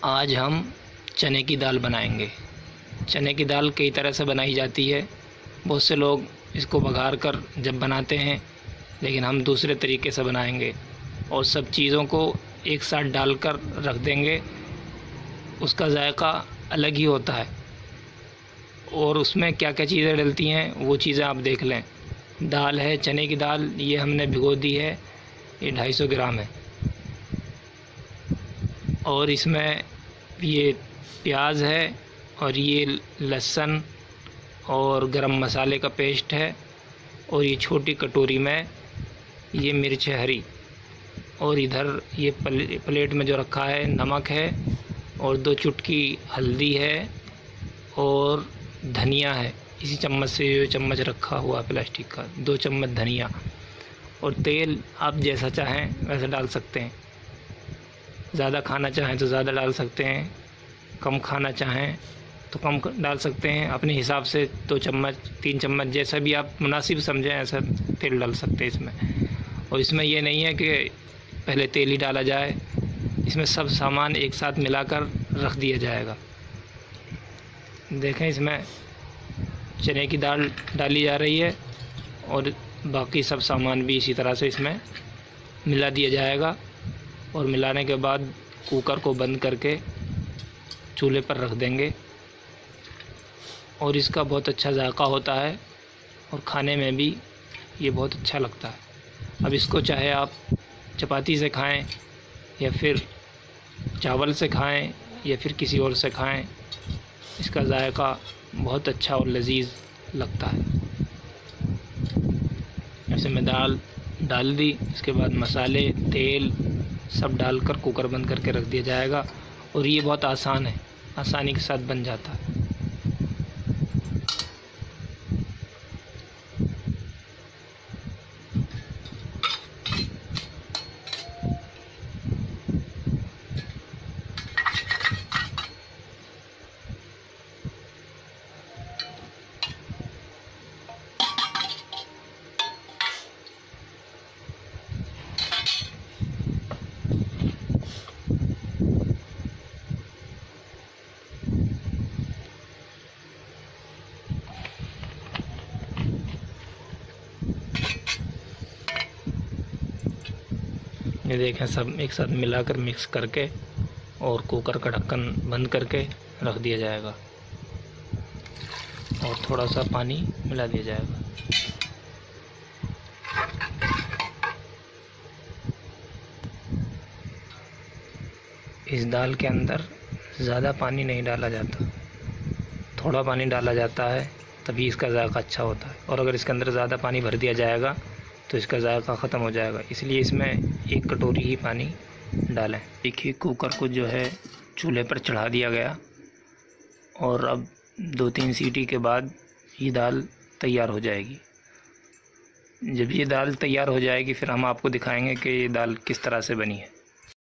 आज हम चने की दाल बनाएंगे। चने की दाल कई तरह से बनाई जाती है। बहुत से लोग इसको बघार कर जब बनाते हैं, लेकिन हम दूसरे तरीके से बनाएंगे और सब चीज़ों को एक साथ डालकर रख देंगे। उसका जायका अलग ही होता है और उसमें क्या क्या चीज़ें डलती हैं वो चीज़ें आप देख लें। दाल है चने की दाल, ये हमने भिगो दी है, ये 250 ग्राम है। और इसमें ये प्याज है और ये लहसुन और गरम मसाले का पेस्ट है और ये छोटी कटोरी में ये मिर्च है हरी, और इधर ये प्लेट में जो रखा है नमक है और 2 चुटकी हल्दी है और धनिया है। इसी चम्मच से जो चम्मच रखा हुआ प्लास्टिक का 2 चम्मच धनिया, और तेल आप जैसा चाहें वैसा डाल सकते हैं। ज़्यादा खाना चाहें तो ज़्यादा डाल सकते हैं, कम खाना चाहें तो कम डाल सकते हैं। अपने हिसाब से 2 चम्मच 3 चम्मच जैसा भी आप मुनासिब समझें ऐसा तेल डाल सकते हैं इसमें। और इसमें ये नहीं है कि पहले तेल ही डाला जाए, इसमें सब सामान एक साथ मिलाकर रख दिया जाएगा। देखें, इसमें चने की दाल डाली जा रही है और बाकी सब सामान भी इसी तरह से इसमें मिला दिया जाएगा। और मिलाने के बाद कुकर को बंद करके चूल्हे पर रख देंगे और इसका बहुत अच्छा जायका होता है और खाने में भी ये बहुत अच्छा लगता है। अब इसको चाहे आप चपाती से खाएं या फिर चावल से खाएं या फिर किसी और से खाएं, इसका जायका बहुत अच्छा और लजीज लगता है। ऐसे में दाल डाल दी, इसके बाद मसाले तेल सब डालकर कुकर बंद करके रख दिया जाएगा। और ये बहुत आसान है, आसानी के साथ बन जाता है। ये देखें, सब एक साथ मिलाकर मिक्स करके और कुकर का ढक्कन बंद करके रख दिया जाएगा और थोड़ा सा पानी मिला दिया जाएगा। इस दाल के अंदर ज़्यादा पानी नहीं डाला जाता, थोड़ा पानी डाला जाता है, तभी इसका जायका अच्छा होता है। और अगर इसके अंदर ज़्यादा पानी भर दिया जाएगा तो इसका जायका ख़त्म हो जाएगा, इसलिए इसमें 1 कटोरी ही पानी डालें। देखिए, कुकर को जो है चूल्हे पर चढ़ा दिया गया और अब 2-3 सीटी के बाद ये दाल तैयार हो जाएगी। जब ये दाल तैयार हो जाएगी फिर हम आपको दिखाएंगे कि ये दाल किस तरह से बनी है।